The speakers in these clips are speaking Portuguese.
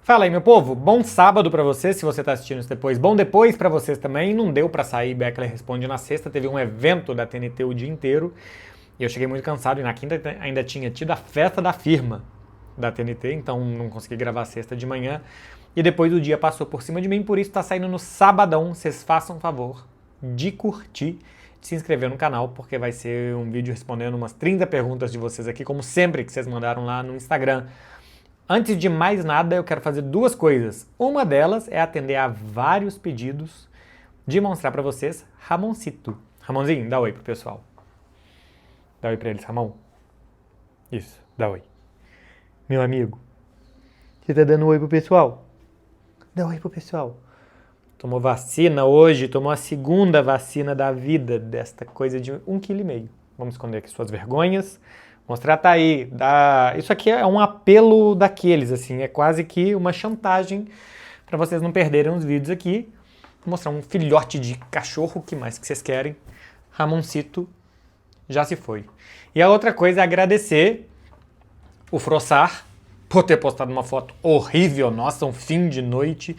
Fala aí, meu povo. Bom sábado pra vocês, se você tá assistindo isso depois. Bom depois pra vocês também. Não deu pra sair, Beckler Responde na sexta. Teve um evento da TNT o dia inteiro. E eu cheguei muito cansado. E na quinta ainda tinha tido a festa da firma da TNT. Então não consegui gravar a sexta de manhã. E depois o dia passou por cima de mim. Por isso tá saindo no sabadão. Vocês façam favor de curtir, de se inscrever no canal. Porque vai ser um vídeo respondendo umas 30 perguntas de vocês aqui. Como sempre que vocês mandaram lá no Instagram. Antes de mais nada, eu quero fazer duas coisas. Uma delas é atender a vários pedidos de mostrar pra vocês Ramoncito. Ramonzinho, dá oi pro pessoal. Dá oi pra eles, Ramon. Isso, dá oi. Meu amigo, você tá dando oi pro pessoal? Dá oi pro pessoal. Tomou vacina hoje, tomou a segunda vacina da vida desta coisa de 1,5 kg. Vamos esconder aqui suas vergonhas. Mostrar tá aí. Isso aqui é um apelo daqueles, assim, é quase que uma chantagem para vocês não perderem os vídeos aqui. Vou mostrar um filhote de cachorro, o que mais que vocês querem? Ramoncito já se foi. E a outra coisa é agradecer o Frossar por ter postado uma foto horrível, nossa, um fim de noite,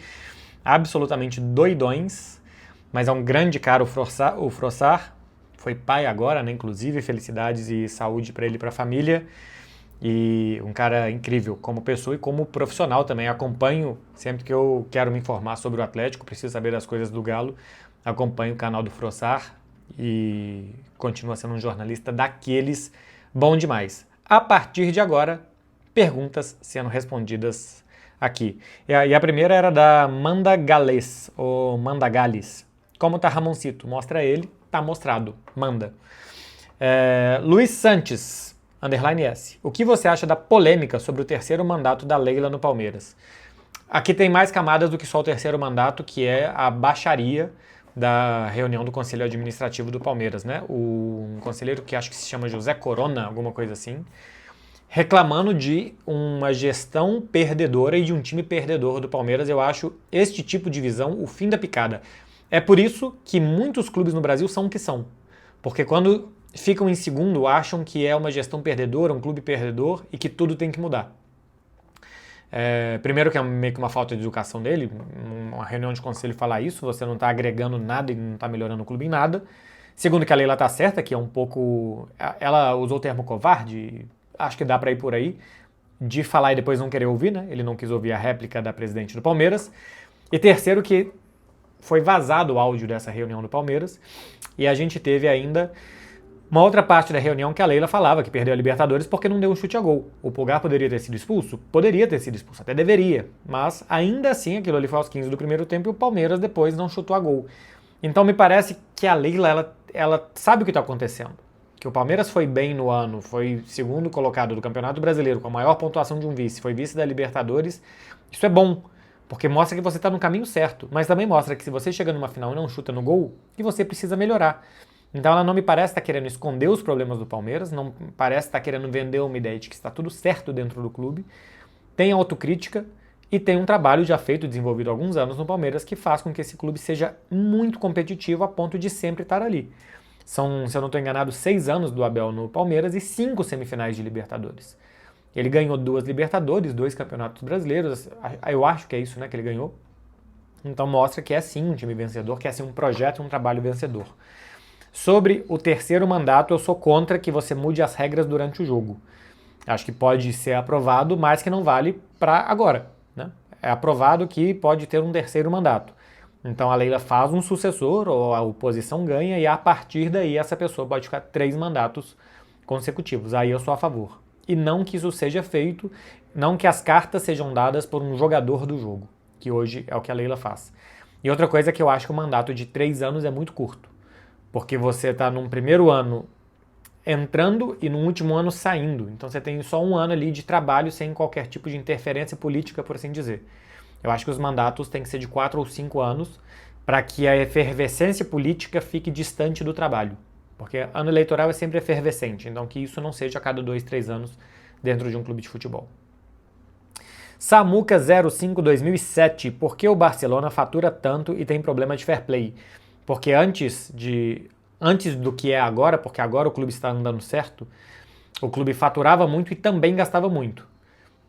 absolutamente doidões, mas é um grande cara o Frossar. Foi pai agora, né? Inclusive, felicidades e saúde para ele e para a família. E um cara incrível como pessoa e como profissional também. Acompanho, sempre que eu quero me informar sobre o Atlético, preciso saber das coisas do Galo, acompanho o canal do Frossar e continua sendo um jornalista daqueles bom demais. A partir de agora, perguntas sendo respondidas aqui. E a primeira era da Manda Gales, ou Manda Gales. Como tá Ramoncito? Mostra ele. Tá mostrado. Manda. Luiz Santos, underline S. O que você acha da polêmica sobre o terceiro mandato da Leila no Palmeiras? Aqui tem mais camadas do que só o terceiro mandato, que é a baixaria da reunião do Conselho Administrativo do Palmeiras, né? Um conselheiro que acho que se chama José Corona, alguma coisa assim, reclamando de uma gestão perdedora e de um time perdedor do Palmeiras. Eu acho este tipo de visão o fim da picada. É por isso que muitos clubes no Brasil são o que são. Porque quando ficam em segundo, acham que é uma gestão perdedora, um clube perdedor e que tudo tem que mudar. Primeiro que é meio que uma falta de educação dele, uma reunião de conselho falar isso, você não está agregando nada e não está melhorando o clube em nada. Segundo que a Leila está certa, que é um pouco... Ela usou o termo covarde, acho que dá para ir por aí, de falar e depois não querer ouvir, né? Ele não quis ouvir a réplica da presidente do Palmeiras. E terceiro que foi vazado o áudio dessa reunião do Palmeiras e a gente teve ainda uma outra parte da reunião que a Leila falava que perdeu a Libertadores porque não deu um chute a gol. O Pulgar poderia ter sido expulso? Poderia ter sido expulso, até deveria, mas ainda assim aquilo ali foi aos 15 do primeiro tempo e o Palmeiras depois não chutou a gol. Então me parece que a Leila, ela sabe o que está acontecendo. Que o Palmeiras foi bem no ano, foi segundo colocado do Campeonato Brasileiro com a maior pontuação de um vice, foi vice da Libertadores, isso é bom. Porque mostra que você está no caminho certo, mas também mostra que se você chega numa final e não chuta no gol, que você precisa melhorar. Então ela não me parece estar querendo esconder os problemas do Palmeiras, não parece estar querendo vender uma ideia de que está tudo certo dentro do clube, tem autocrítica e tem um trabalho já feito e desenvolvido há alguns anos no Palmeiras que faz com que esse clube seja muito competitivo a ponto de sempre estar ali. São, se eu não estou enganado, 6 anos do Abel no Palmeiras e 5 semifinais de Libertadores. Ele ganhou 2 Libertadores, 2 Campeonatos Brasileiros, eu acho que é isso, né, que ele ganhou. Então mostra que é sim um time vencedor, que é sim um projeto, um trabalho vencedor. Sobre o terceiro mandato, eu sou contra que você mude as regras durante o jogo. Acho que pode ser aprovado, mas que não vale para agora, né? É aprovado que pode ter um terceiro mandato. Então a Leila faz um sucessor, ou a oposição ganha, e a partir daí essa pessoa pode ficar 3 mandatos consecutivos. Aí eu sou a favor. E não que isso seja feito, não que as cartas sejam dadas por um jogador do jogo, que hoje é o que a Leila faz. E outra coisa é que eu acho que o mandato de 3 anos é muito curto, porque você está num primeiro ano entrando e no último ano saindo, então você tem só um ano ali de trabalho sem qualquer tipo de interferência política, por assim dizer. Eu acho que os mandatos têm que ser de 4 ou 5 anos para que a efervescência política fique distante do trabalho. Porque ano eleitoral é sempre efervescente, então que isso não seja a cada 2, 3 anos dentro de um clube de futebol. Samuca 05 2007, por que o Barcelona fatura tanto e tem problema de fair play? Porque antes do que é agora, porque agora o clube está andando certo, o clube faturava muito e também gastava muito.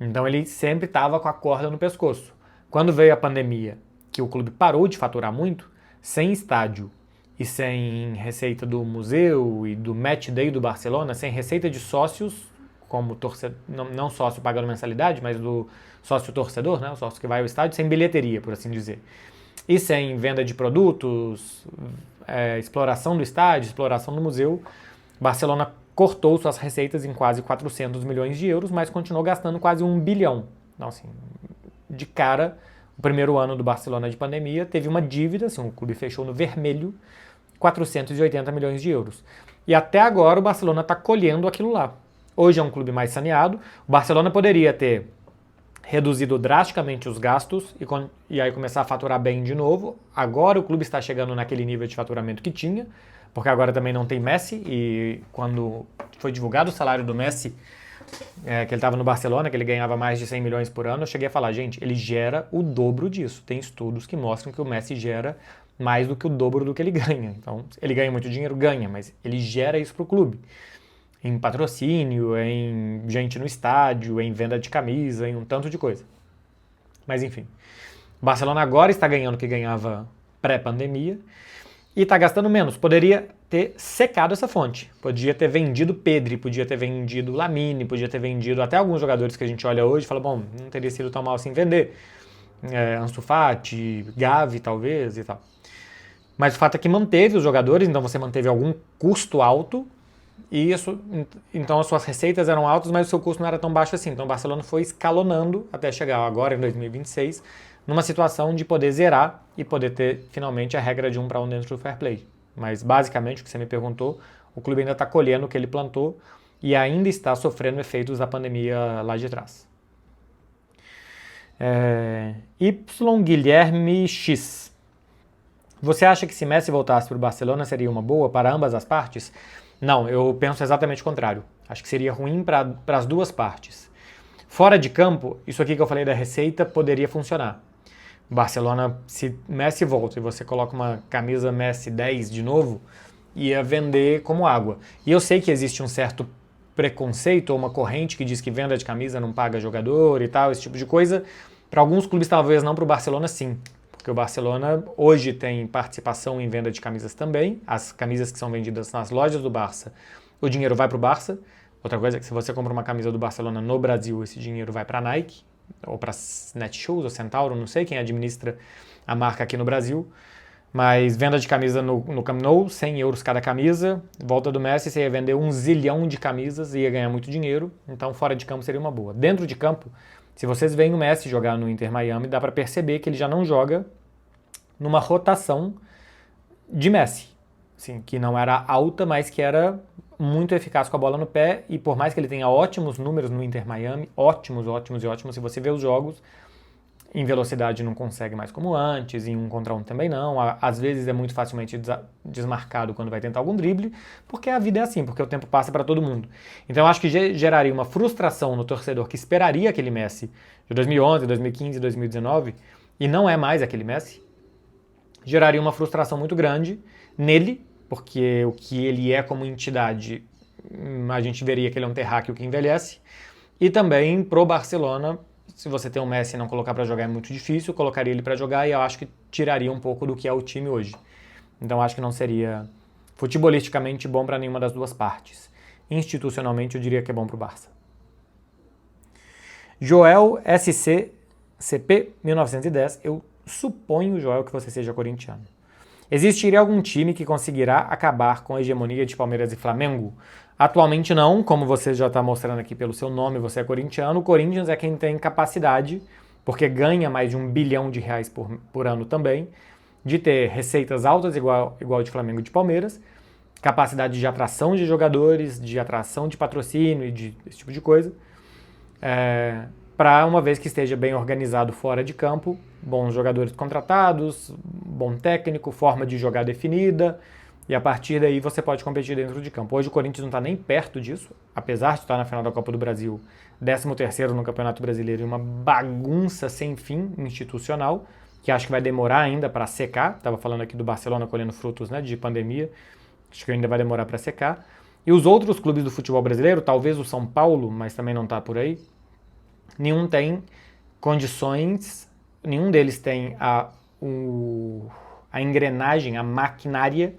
Então ele sempre estava com a corda no pescoço. Quando veio a pandemia, que o clube parou de faturar muito, sem estádio e sem receita do museu e do match day do Barcelona, sem receita de sócios, como torcedor, não sócio pagando mensalidade, mas do sócio torcedor, né, o sócio que vai ao estádio, sem bilheteria, por assim dizer. E sem venda de produtos, exploração do estádio, exploração do museu, Barcelona cortou suas receitas em quase 400 milhões de euros, mas continuou gastando quase 1 bilhão. Então, assim, de cara, o primeiro ano do Barcelona de pandemia teve uma dívida, assim, o clube fechou no vermelho, 480 milhões de euros. E até agora o Barcelona está colhendo aquilo lá. Hoje é um clube mais saneado. O Barcelona poderia ter reduzido drasticamente os gastos e aí começar a faturar bem de novo. Agora o clube está chegando naquele nível de faturamento que tinha, porque agora também não tem Messi, e quando foi divulgado o salário do Messi, que ele estava no Barcelona, que ele ganhava mais de 100 milhões por ano, eu cheguei a falar, gente, ele gera o dobro disso. Tem estudos que mostram que o Messi gera mais do que o dobro do que ele ganha. Então, ele ganha muito dinheiro? Ganha, mas ele gera isso para o clube. Em patrocínio, em gente no estádio, em venda de camisa, em um tanto de coisa. Mas enfim, o Barcelona agora está ganhando o que ganhava pré-pandemia e está gastando menos. Poderia ter secado essa fonte. Podia ter vendido Pedri, podia ter vendido Lamine, podia ter vendido até alguns jogadores que a gente olha hoje e fala, bom, não teria sido tão mal assim vender. Ansu Fati, Gavi talvez e tal. Mas o fato é que manteve os jogadores, então você manteve algum custo alto, e isso, então as suas receitas eram altas, mas o seu custo não era tão baixo assim. Então o Barcelona foi escalonando até chegar agora, em 2026, numa situação de poder zerar e poder ter finalmente a regra de 1 para 1 dentro do fair play. Mas basicamente, o que você me perguntou, o clube ainda está colhendo o que ele plantou e ainda está sofrendo efeitos da pandemia lá de trás. Y Guilherme X. Você acha que se Messi voltasse para o Barcelona seria uma boa para ambas as partes? Não, eu penso exatamente o contrário. Acho que seria ruim para as duas partes. Fora de campo, isso aqui que eu falei da receita poderia funcionar. Barcelona, se Messi volta e você coloca uma camisa Messi 10 de novo, ia vender como água. E eu sei que existe um certo preconceito ou uma corrente que diz que venda de camisa não paga jogador e tal, esse tipo de coisa. Para alguns clubes talvez não, para o Barcelona sim. Porque o Barcelona hoje tem participação em venda de camisas também. As camisas que são vendidas nas lojas do Barça, o dinheiro vai para o Barça. Outra coisa é que se você compra uma camisa do Barcelona no Brasil, esse dinheiro vai para a Nike, ou para Netshoes, ou Centauro, não sei quem administra a marca aqui no Brasil. Mas venda de camisa no Camp Nou, 100 euros cada camisa. Volta do Messi, você ia vender 1 zilhão de camisas e ia ganhar muito dinheiro. Então fora de campo seria uma boa. Dentro de campo, se vocês veem o Messi jogar no Inter Miami, dá para perceber que ele já não joga numa rotação de Messi, assim, que não era alta, mas que era muito eficaz com a bola no pé, e por mais que ele tenha ótimos números no Inter Miami, ótimos, se você vê os jogos, em velocidade não consegue mais como antes, em 1 contra 1 também não, às vezes é muito facilmente desmarcado quando vai tentar algum drible, porque a vida é assim, porque o tempo passa para todo mundo. Então eu acho que geraria uma frustração no torcedor que esperaria aquele Messi de 2011, 2015, 2019, e não é mais aquele Messi, geraria uma frustração muito grande nele, porque o que ele é como entidade, a gente veria que ele é um terráqueo que envelhece, e também pro Barcelona, se você tem um Messi e não colocar para jogar é muito difícil, colocaria ele para jogar e eu acho que tiraria um pouco do que é o time hoje. Então acho que não seria futebolisticamente bom para nenhuma das duas partes. Institucionalmente eu diria que é bom pro Barça. Joel SC CP 1910, eu suponho, Joel, que você seja corintiano. Existiria algum time que conseguirá acabar com a hegemonia de Palmeiras e Flamengo? Atualmente não, como você já está mostrando aqui pelo seu nome, você é corintiano. O Corinthians é quem tem capacidade, porque ganha mais de R$ 1 bilhão por ano também, de ter receitas altas igual de Flamengo e de Palmeiras, capacidade de atração de jogadores, de atração de patrocínio e esse tipo de coisa, para uma vez que esteja bem organizado fora de campo, bons jogadores contratados, bom técnico, forma de jogar definida, e a partir daí você pode competir dentro de campo. Hoje o Corinthians não está nem perto disso, apesar de estar na final da Copa do Brasil, 13º no Campeonato Brasileiro, e uma bagunça sem fim institucional, que acho que vai demorar ainda para secar. Estava falando aqui do Barcelona colhendo frutos, né, de pandemia, acho que ainda vai demorar para secar. E os outros clubes do futebol brasileiro, talvez o São Paulo, mas também não está por aí, nenhum tem condições, nenhum deles tem a engrenagem, a maquinária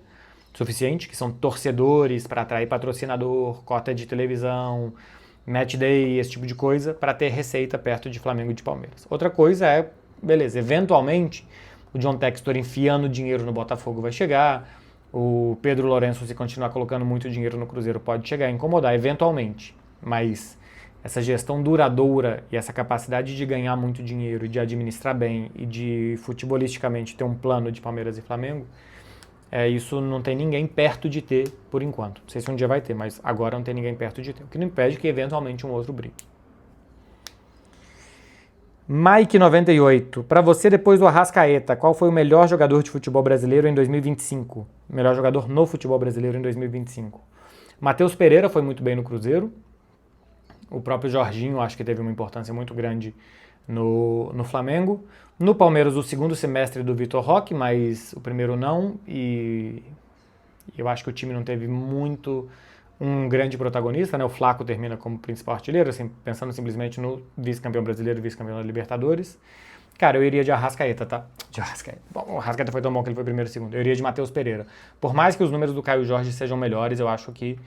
suficiente, que são torcedores para atrair patrocinador, cota de televisão, match day, esse tipo de coisa, para ter receita perto de Flamengo e de Palmeiras. Outra coisa é, beleza, eventualmente o John Textor enfiando dinheiro no Botafogo vai chegar, o Pedro Lourenço, se continuar colocando muito dinheiro no Cruzeiro, pode chegar a incomodar, eventualmente, mas essa gestão duradoura e essa capacidade de ganhar muito dinheiro, de administrar bem e de futebolisticamente ter um plano de Palmeiras e Flamengo, isso não tem ninguém perto de ter por enquanto. Não sei se um dia vai ter, mas agora não tem ninguém perto de ter. O que não impede que eventualmente um outro brigue. Mike98, para você depois do Arrascaeta, qual foi o melhor jogador de futebol brasileiro em 2025? Melhor jogador no futebol brasileiro em 2025? Matheus Pereira foi muito bem no Cruzeiro. O próprio Jorginho acho que teve uma importância muito grande no Flamengo. No Palmeiras, o segundo semestre do Vitor Roque, mas o primeiro não. E eu acho que o time não teve muito um grande protagonista, né? O Flaco termina como principal artilheiro, assim, pensando simplesmente no vice-campeão brasileiro e vice-campeão da Libertadores. Cara, eu iria de Arrascaeta, tá? De Arrascaeta. Bom, o Arrascaeta foi tão bom que ele foi primeiro e segundo. Eu iria de Matheus Pereira. Por mais que os números do Caio Jorge sejam melhores, eu acho que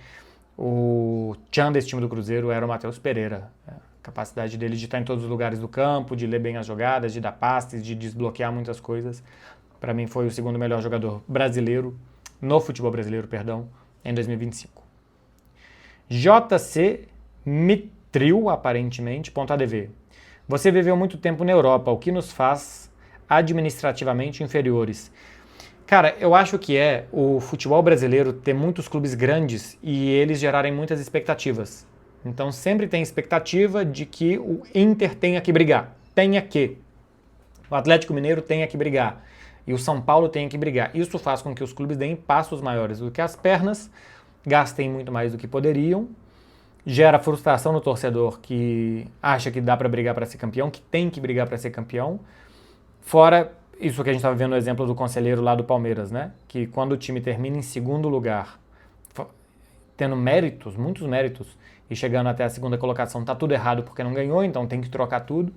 o tchan desse time do Cruzeiro era o Matheus Pereira. A capacidade dele de estar em todos os lugares do campo, de ler bem as jogadas, de dar passes, de desbloquear muitas coisas. Para mim foi o segundo melhor jogador brasileiro, no futebol brasileiro, perdão, em 2025. JC Mitril, aparentemente, .adv. Você viveu muito tempo na Europa, o que nos faz administrativamente inferiores? Cara, eu acho que é o futebol brasileiro ter muitos clubes grandes e eles gerarem muitas expectativas. Então sempre tem expectativa de que o Inter tenha que brigar. O Atlético Mineiro tenha que brigar. E o São Paulo tenha que brigar. Isso faz com que os clubes deem passos maiores do que as pernas, gastem muito mais do que poderiam, gera frustração no torcedor que acha que dá para brigar para ser campeão, que tem que brigar para ser campeão. Fora isso que a gente estava vendo no exemplo do conselheiro lá do Palmeiras, né? Que quando o time termina em segundo lugar, tendo méritos, muitos méritos, e chegando até a segunda colocação, tá tudo errado porque não ganhou, então tem que trocar tudo.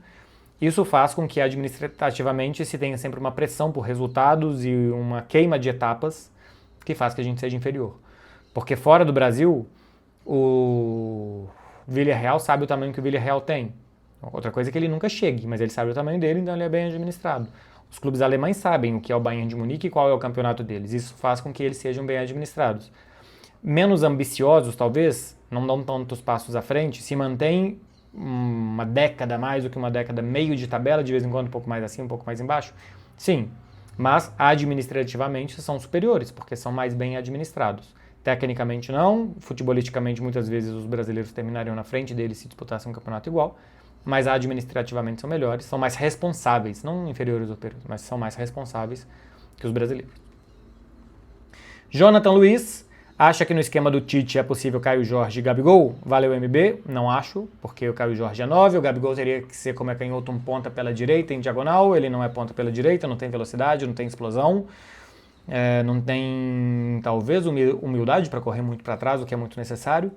Isso faz com que administrativamente se tenha sempre uma pressão por resultados e uma queima de etapas que faz que a gente seja inferior. Porque fora do Brasil, o Villarreal sabe o tamanho que o Villarreal tem. Outra coisa é que ele nunca chegue, mas ele sabe o tamanho dele, então ele é bem administrado. Os clubes alemães sabem o que é o Bayern de Munique e qual é o campeonato deles. Isso faz com que eles sejam bem administrados. Menos ambiciosos, talvez, não dão tantos passos à frente, se mantêm uma década mais do que uma década meio de tabela, de vez em quando um pouco mais acima, um pouco mais embaixo. Sim, mas administrativamente são superiores, porque são mais bem administrados. Tecnicamente não, futebolisticamente muitas vezes os brasileiros terminariam na frente deles se disputassem um campeonato igual, mas administrativamente são melhores, são mais responsáveis, não inferiores ou superiores, mas são mais responsáveis que os brasileiros. Jonathan Luiz acha que no esquema do Tite é possível Caio Jorge e Gabigol? Valeu, MB? Não acho, porque o Caio Jorge é 9, o Gabigol teria que ser como é canhoto, um ponta pela direita em diagonal, ele não é ponta pela direita, não tem velocidade, não tem explosão, não tem talvez humildade para correr muito para trás, o que é muito necessário.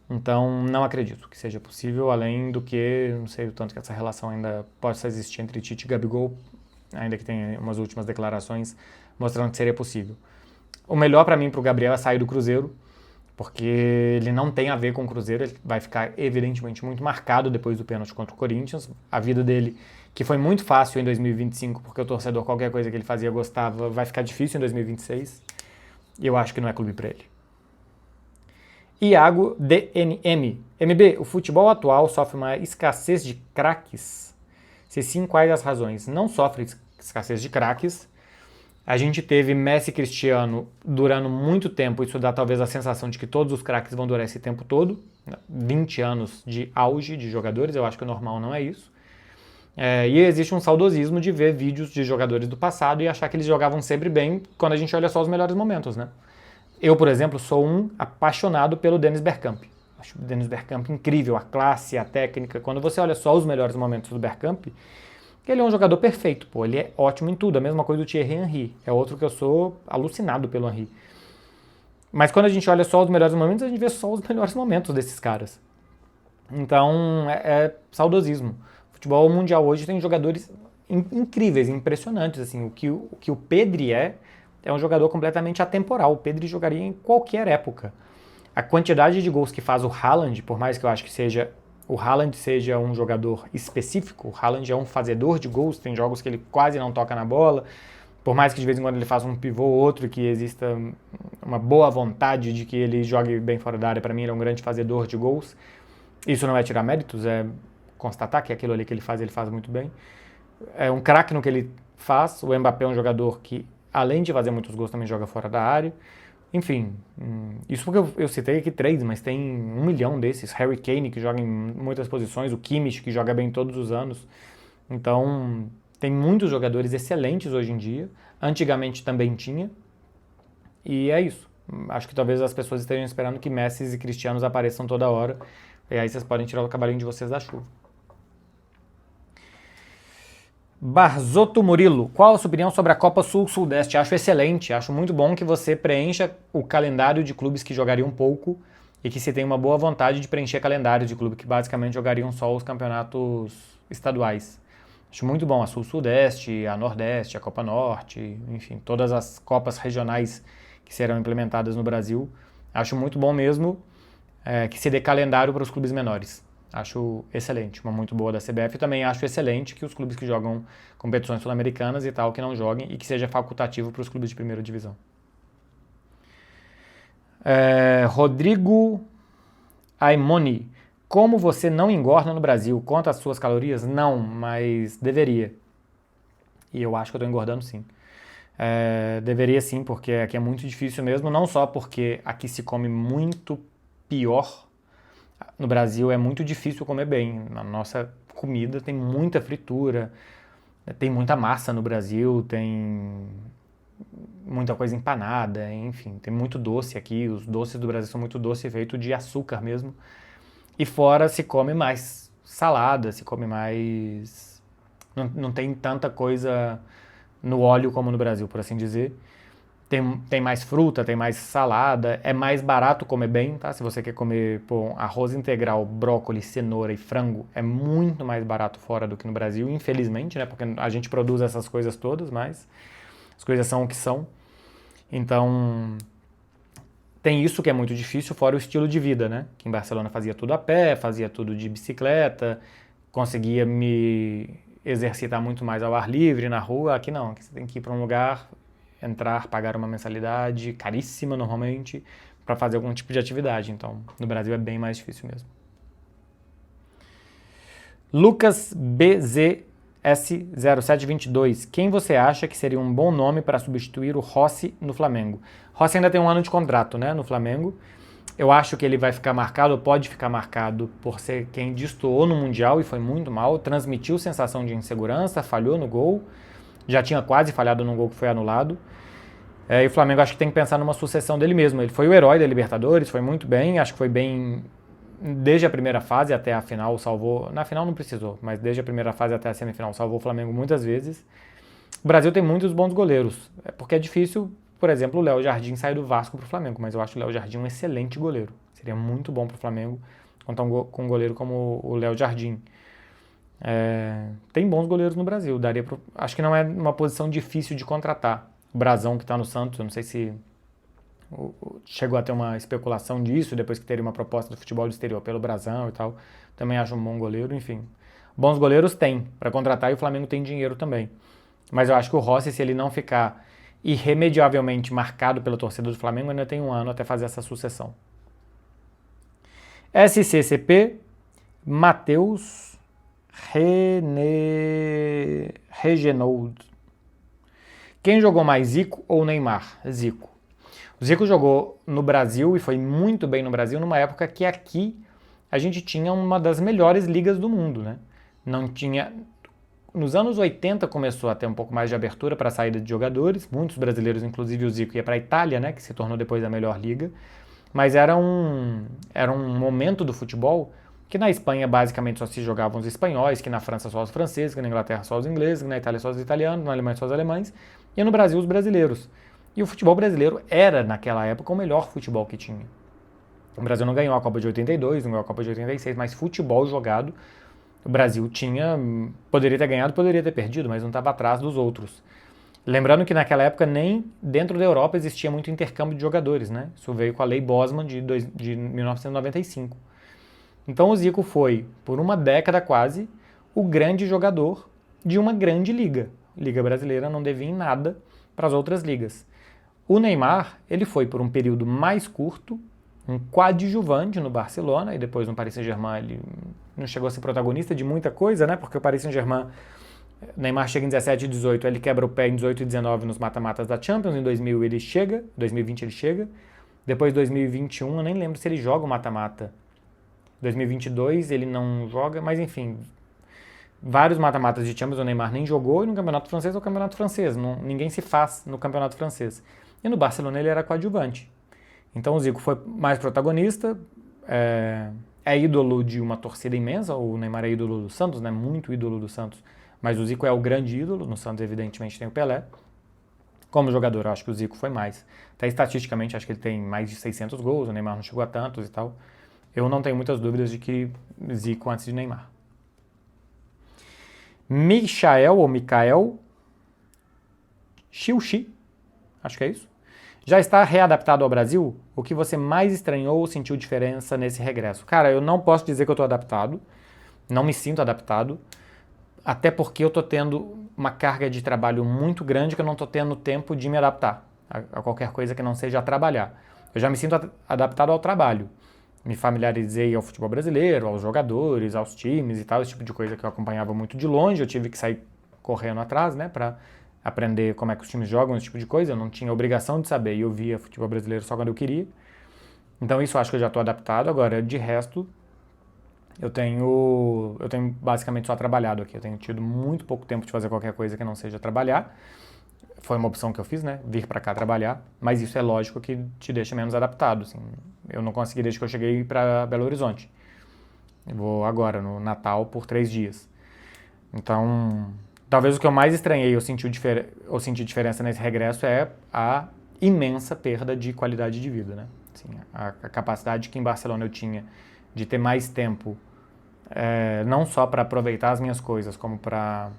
Então, não acredito que seja possível, além do que, não sei o tanto que essa relação ainda possa existir entre Tite e Gabigol, ainda que tenha umas últimas declarações mostrando que seria possível. O melhor para mim, para o Gabriel, é sair do Cruzeiro, porque ele não tem a ver com o Cruzeiro, ele vai ficar evidentemente muito marcado depois do pênalti contra o Corinthians. A vida dele, que foi muito fácil em 2025, porque o torcedor, qualquer coisa que ele fazia, gostava, vai ficar difícil em 2026, e eu acho que não é clube para ele. Iago DNM. MB, o futebol atual sofre uma escassez de craques? Se sim, quais as razões? Não sofre escassez de craques. A gente teve Messi e Cristiano durando muito tempo, isso dá talvez a sensação de que todos os craques vão durar esse tempo todo. 20 anos de auge de jogadores, eu acho que o normal não é isso. E existe um saudosismo de ver vídeos de jogadores do passado e achar que eles jogavam sempre bem quando a gente olha só os melhores momentos, né? Eu, por exemplo, sou um apaixonado pelo Dennis Bergkamp. Acho o Dennis Bergkamp incrível, a classe, a técnica. Quando você olha só os melhores momentos do Bergkamp, ele é um jogador perfeito, pô. Ele é ótimo em tudo. A mesma coisa do Thierry Henry. É outro que eu sou alucinado pelo Henry. Mas quando a gente olha só os melhores momentos, a gente vê só os melhores momentos desses caras. Então, é saudosismo. O futebol mundial hoje tem jogadores incríveis, impressionantes. Assim, o que o Pedri é um jogador completamente atemporal. O Pedri jogaria em qualquer época. A quantidade de gols que faz o Haaland, por mais que eu acho que o Haaland seja um jogador específico, o Haaland é um fazedor de gols, tem jogos que ele quase não toca na bola, por mais que de vez em quando ele faça um pivô ou outro, que exista uma boa vontade de que ele jogue bem fora da área, para mim ele é um grande fazedor de gols. Isso não é tirar méritos, é constatar que aquilo ali que ele faz muito bem. É um craque no que ele faz. O Mbappé é um jogador que, além de fazer muitos gols, também joga fora da área. Enfim, isso porque eu citei aqui 3, mas tem 1 milhão desses. Harry Kane, que joga em muitas posições, o Kimmich, que joga bem todos os anos. Então, tem muitos jogadores excelentes hoje em dia. Antigamente também tinha. E é isso. Acho que talvez as pessoas estejam esperando que Messi e Cristianos apareçam toda hora. E aí vocês podem tirar o cavalinho de vocês da chuva. Barzotto Murilo, qual a sua opinião sobre a Copa Sul-Sudeste? Acho excelente, acho muito bom que você preencha o calendário de clubes que jogariam pouco e que se tem uma boa vontade de preencher calendário de clubes que basicamente jogariam só os campeonatos estaduais. Acho muito bom a Sul-Sudeste, a Nordeste, a Copa Norte, enfim, todas as copas regionais que serão implementadas no Brasil. Acho muito bom mesmo que se dê calendário para os clubes menores. Acho excelente, uma muito boa da CBF. E também acho excelente que os clubes que jogam competições sul-americanas e tal, que não joguem, e que seja facultativo para os clubes de primeira divisão. Rodrigo Aimoni, como você não engorda no Brasil? Conta as suas calorias? Não, mas deveria. E eu acho que eu estou engordando sim. Deveria sim, porque aqui é muito difícil mesmo, não só porque aqui se come muito pior. No Brasil é muito difícil comer bem. A nossa comida tem muita fritura, tem muita massa no Brasil, tem muita coisa empanada, enfim, tem muito doce aqui. Os doces do Brasil são muito doces, feito de açúcar mesmo. E fora se come mais salada, se come mais... Não tem tanta coisa no óleo como no Brasil, por assim dizer. Tem mais fruta, tem mais salada, é mais barato comer bem, tá? Se você quer comer arroz integral, brócolis, cenoura e frango, é muito mais barato fora do que no Brasil, infelizmente, né? Porque a gente produz essas coisas todas, mas as coisas são o que são. Então, tem isso que é muito difícil, fora o estilo de vida, né? Que em Barcelona fazia tudo a pé, fazia tudo de bicicleta, conseguia me exercitar muito mais ao ar livre, na rua. Aqui não, aqui você tem que ir para um lugar, entrar, pagar uma mensalidade caríssima normalmente para fazer algum tipo de atividade. Então, no Brasil é bem mais difícil mesmo. Lucas BZS0722. Quem você acha que seria um bom nome para substituir o Rossi no Flamengo? Rossi ainda tem 1 ano de contrato, né, no Flamengo. Eu acho que ele vai ficar marcado, pode ficar marcado por ser quem destoou no Mundial e foi muito mal, transmitiu sensação de insegurança, falhou no gol, já tinha quase falhado num gol que foi anulado. E o Flamengo acho que tem que pensar numa sucessão dele mesmo. Ele foi o herói da Libertadores, foi muito bem, acho que foi bem desde a primeira fase até a final, salvou... Na final não precisou, mas desde a primeira fase até a semifinal salvou o Flamengo muitas vezes. O Brasil tem muitos bons goleiros, porque é difícil, por exemplo, o Léo Jardim sair do Vasco pro Flamengo, mas eu acho o Léo Jardim um excelente goleiro. Seria muito bom pro Flamengo contar com um goleiro como o Léo Jardim. Tem bons goleiros no Brasil, acho que não é uma posição difícil de contratar. O Brazão que está no Santos, eu não sei se chegou a ter uma especulação disso, depois que teria uma proposta do futebol do exterior pelo Brazão e tal, também acho um bom goleiro, enfim. Bons goleiros tem para contratar e o Flamengo tem dinheiro também. Mas eu acho que o Rossi, se ele não ficar irremediavelmente marcado pela torcida do Flamengo, ainda tem 1 ano até fazer essa sucessão. SCCP, Matheus Regenold. Quem jogou mais, Zico ou Neymar? Zico. O Zico jogou no Brasil e foi muito bem no Brasil numa época que aqui a gente tinha uma das melhores ligas do mundo, né? Não tinha... Nos anos 80 começou a ter um pouco mais de abertura para a saída de jogadores, muitos brasileiros, inclusive o Zico, ia para a Itália, né, que se tornou depois a melhor liga, mas era um momento do futebol que na Espanha basicamente só se jogavam os espanhóis, que na França só os franceses, que na Inglaterra só os ingleses, que na Itália só os italianos, na Alemanha só os alemães, e no Brasil os brasileiros. E o futebol brasileiro era, naquela época, o melhor futebol que tinha. O Brasil não ganhou a Copa de 82, não ganhou a Copa de 86, mas futebol jogado, o Brasil tinha, poderia ter ganhado, poderia ter perdido, mas não estava atrás dos outros. Lembrando que naquela época nem dentro da Europa existia muito intercâmbio de jogadores, né? Isso veio com a Lei Bosman de 1995. Então o Zico foi, por uma década quase, o grande jogador de uma grande liga. Liga brasileira não devia em nada para as outras ligas. O Neymar, ele foi por um período mais curto, um coadjuvante no Barcelona, e depois no Paris Saint-Germain ele não chegou a ser protagonista de muita coisa, né? Porque o Paris Saint-Germain, Neymar chega em 17 e 18, ele quebra o pé em 18 e 19 nos mata-matas da Champions, em 2020 ele chega, depois 2021 eu nem lembro se ele joga o mata-mata. 2022 ele não joga, mas enfim, vários mata-matas de Champions o Neymar nem jogou, e no Campeonato Francês é o Campeonato Francês, ninguém se faz no Campeonato Francês. E no Barcelona ele era coadjuvante. Então o Zico foi mais protagonista, é ídolo de uma torcida imensa, o Neymar é ídolo do Santos, né? Muito ídolo do Santos, mas o Zico é o grande ídolo, no Santos evidentemente tem o Pelé. Como jogador eu acho que o Zico foi mais, até estatisticamente acho que ele tem mais de 600 gols, o Neymar não chegou a tantos e tal. Eu não tenho muitas dúvidas de que Zico antes de Neymar. Mikael Chilchi, acho que é isso. Já está readaptado ao Brasil? O que você mais estranhou ou sentiu diferença nesse regresso? Cara, eu não posso dizer que eu estou adaptado, não me sinto adaptado, até porque eu estou tendo uma carga de trabalho muito grande que eu não estou tendo tempo de me adaptar a qualquer coisa que não seja trabalhar. Eu já me sinto adaptado ao trabalho. Me familiarizei ao futebol brasileiro, aos jogadores, aos times e tal, esse tipo de coisa que eu acompanhava muito de longe, eu tive que sair correndo atrás, né, para aprender como é que os times jogam, esse tipo de coisa, eu não tinha obrigação de saber, e eu via futebol brasileiro só quando eu queria. Então isso eu acho que eu já estou adaptado. Agora, de resto, eu tenho basicamente só trabalhado aqui, eu tenho tido muito pouco tempo de fazer qualquer coisa que não seja trabalhar. Foi uma opção que eu fiz, né? Vir para cá trabalhar, mas isso é lógico que te deixa menos adaptado, assim. Eu não consegui desde que eu cheguei para Belo Horizonte. Eu vou agora, no Natal, por 3 dias. Então, talvez o que eu mais estranhei ou senti diferença nesse regresso é a imensa perda de qualidade de vida, né? Assim, a capacidade que em Barcelona eu tinha de ter mais tempo, não só para aproveitar as minhas coisas, como para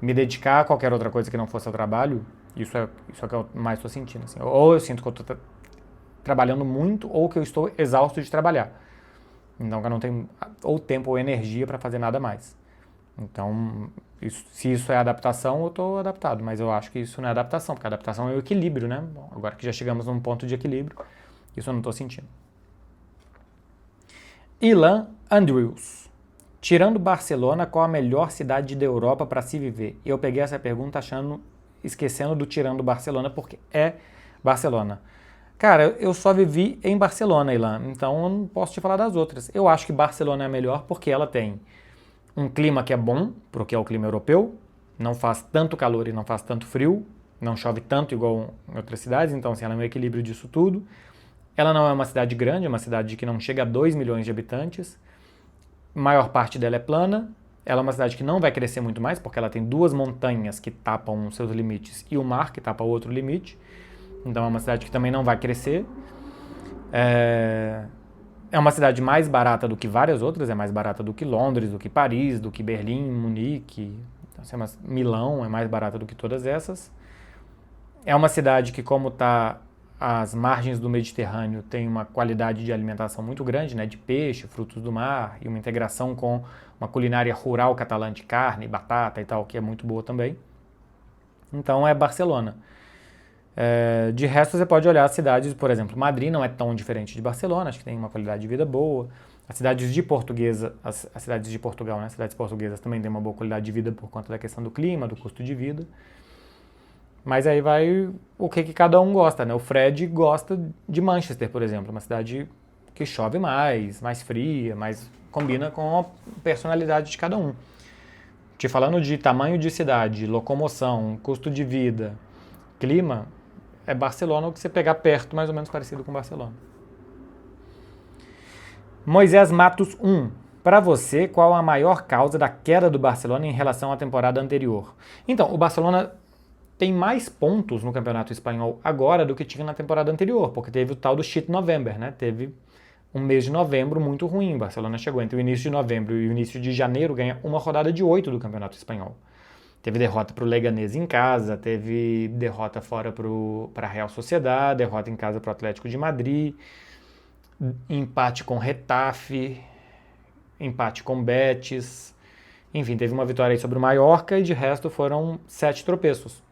me dedicar a qualquer outra coisa que não fosse ao trabalho, isso é o que eu mais estou sentindo. Assim. Ou eu sinto que eu estou trabalhando muito, ou que eu estou exausto de trabalhar. Então eu não tenho ou tempo ou energia para fazer nada mais. Então, se isso é adaptação, eu estou adaptado. Mas eu acho que isso não é adaptação, porque a adaptação é o equilíbrio, né? Bom, agora que já chegamos num ponto de equilíbrio, isso eu não estou sentindo. Ilan Andrews. Tirando Barcelona, qual a melhor cidade da Europa para se viver? Eu peguei essa pergunta esquecendo do tirando Barcelona, porque é Barcelona. Cara, eu só vivi em Barcelona, Ilan, então eu não posso te falar das outras. Eu acho que Barcelona é a melhor porque ela tem um clima que é bom, porque é o clima europeu, não faz tanto calor e não faz tanto frio, não chove tanto igual em outras cidades, então assim, ela é um equilíbrio disso tudo. Ela não é uma cidade grande, é uma cidade que não chega a 2 milhões de habitantes. A maior parte dela é plana, ela é uma cidade que não vai crescer muito mais, porque ela tem 2 montanhas que tapam os seus limites e o mar que tapa outro limite, então é uma cidade que também não vai crescer. É uma cidade mais barata do que várias outras, é mais barata do que Londres, do que Paris, do que Berlim, Munique, então, Milão é mais barata do que todas essas. É uma cidade que, como está às margens do Mediterrâneo, tem uma qualidade de alimentação muito grande, né, de peixe, frutos do mar, e uma integração com uma culinária rural catalã de carne, batata e tal, que é muito boa também. Então é Barcelona. De resto, você pode olhar as cidades, por exemplo, Madrid não é tão diferente de Barcelona, acho que tem uma qualidade de vida boa. As cidades de cidades de Portugal, né, as cidades portuguesas também têm uma boa qualidade de vida por conta da questão do clima, do custo de vida. Mas aí vai o que cada um gosta, né? O Fred gosta de Manchester, por exemplo, uma cidade que chove mais fria, mais combina com a personalidade de cada um. Te falando de tamanho de cidade, locomoção, custo de vida, clima, é Barcelona o que você pegar perto, mais ou menos parecido com Barcelona. Moisés Matos 1. Para você, qual a maior causa da queda do Barcelona em relação à temporada anterior? Então, o Barcelona tem mais pontos no Campeonato Espanhol agora do que tinha na temporada anterior, porque teve o tal do Shit November, né? Teve um mês de novembro muito ruim. O Barcelona chegou entre o início de novembro e o início de janeiro, ganha uma rodada de 8 do Campeonato Espanhol. Teve derrota para o Leganés em casa, teve derrota fora para a Real Sociedad, derrota em casa para o Atlético de Madrid, empate com Getafe, empate com Betis, enfim, teve uma vitória aí sobre o Mallorca e de resto foram 7 tropeços.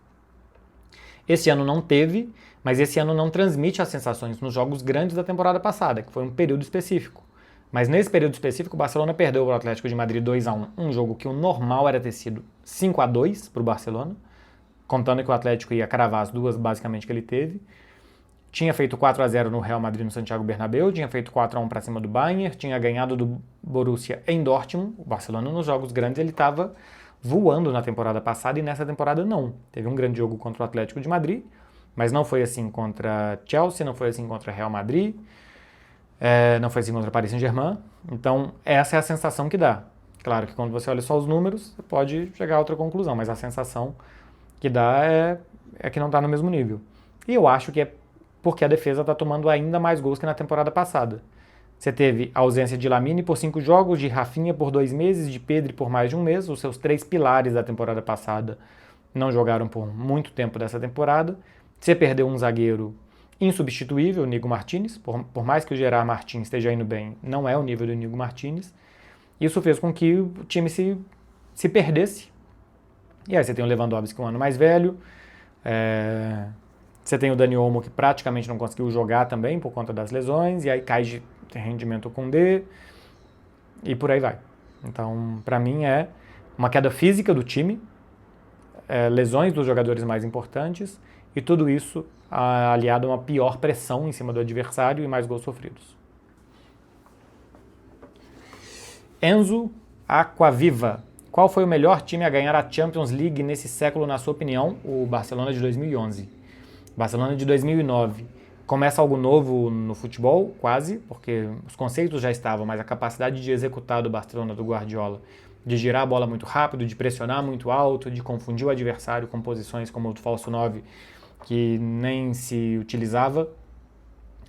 Esse ano não teve, mas esse ano não transmite as sensações nos jogos grandes da temporada passada, que foi um período específico. Mas nesse período específico, o Barcelona perdeu para o Atlético de Madrid 2-1, um jogo que o normal era ter sido 5-2 para o Barcelona, contando que o Atlético ia cravar as duas basicamente que ele teve. Tinha feito 4-0 no Real Madrid no Santiago Bernabéu, tinha feito 4-1 para cima do Bayern, tinha ganhado do Borussia em Dortmund. O Barcelona nos jogos grandes ele estava voando na temporada passada e nessa temporada não. Teve um grande jogo contra o Atlético de Madrid, mas não foi assim contra Chelsea, não foi assim contra Real Madrid, não foi assim contra Paris Saint-Germain. Então essa é a sensação que dá. Claro que quando você olha só os números, você pode chegar a outra conclusão, mas a sensação que dá é que não está no mesmo nível. E eu acho que é porque a defesa está tomando ainda mais gols que na temporada passada. Você teve a ausência de Lamine por 5 jogos, de Rafinha por 2 meses, de Pedri por mais de um mês. Os seus 3 pilares da temporada passada não jogaram por muito tempo dessa temporada. Você perdeu um zagueiro insubstituível, o Nico Martínez. Por mais que o Gerard Martins esteja indo bem, não é o nível do Nico Martínez. Isso fez com que o time se perdesse. E aí você tem o Lewandowski um ano mais velho. Você tem o Dani Olmo que praticamente não conseguiu jogar também por conta das lesões. E aí cai de rendimento com D. E por aí vai. Então, para mim é uma queda física do time, lesões dos jogadores mais importantes e tudo isso aliado a uma pior pressão em cima do adversário e mais gols sofridos. Enzo Aquaviva. Qual foi o melhor time a ganhar a Champions League nesse século, na sua opinião? O Barcelona de 2011. Barcelona de 2009. Começa algo novo no futebol, quase, porque os conceitos já estavam, mas a capacidade de executar do Barcelona, do Guardiola, de girar a bola muito rápido, de pressionar muito alto, de confundir o adversário com posições como o do falso 9, que nem se utilizava,